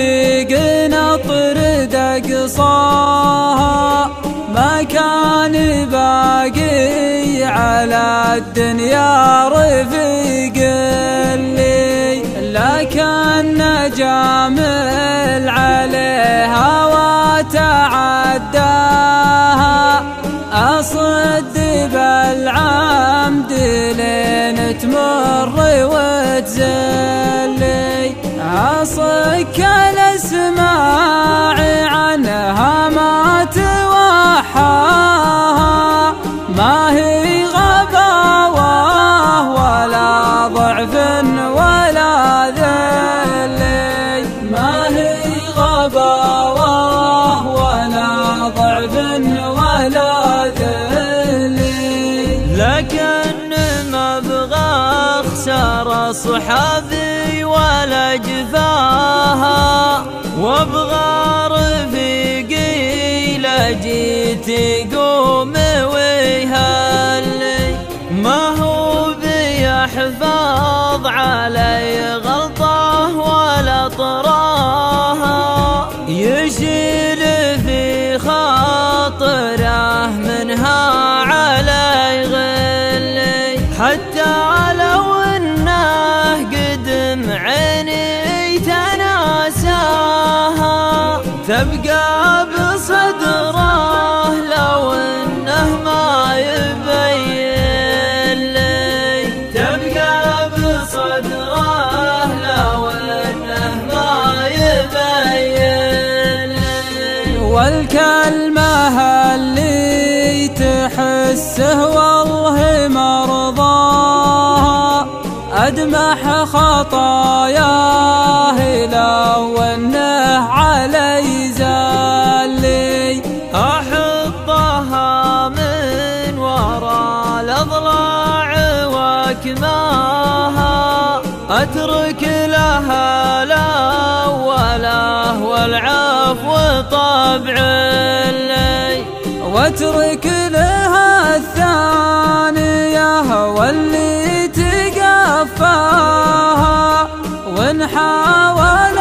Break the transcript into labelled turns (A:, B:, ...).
A: طريقنا طرد أقصاها، ما كان باقي على الدنيا رفيق لي، لكن جامل عليها وتعداها، أصد بالعمد لين تمر وتزلي، أصك الاسماع عنها ما توحاها، ما هي غباوة ولا ضعف ولا ذل، ما هي غباوة ولا ضعف ولا ذل،
B: لكن ما ابغى اخسر صحابي ولا جفاها، وابغى رفيقي لجيت يقوم ويهلي، ما هو بيحفظ علي غلطه ولا طراها، يشيل في خاطره منها علي غلي، حتى لو انه قدم عيني تناساها، تبقى بصدره لو انه ما يبين لي، تبقى بصدره لو انه ما يبين لي،
A: والكلمة اللي تحسه والله مرضاها، أدمح خطاياه لو انه علي زلي،
B: أحطها من وراء الأضلاع وكماها، أترك لها الأولى والعفو طبع لي،
A: واترك لها الثانية واللي تقفاها، وان حاول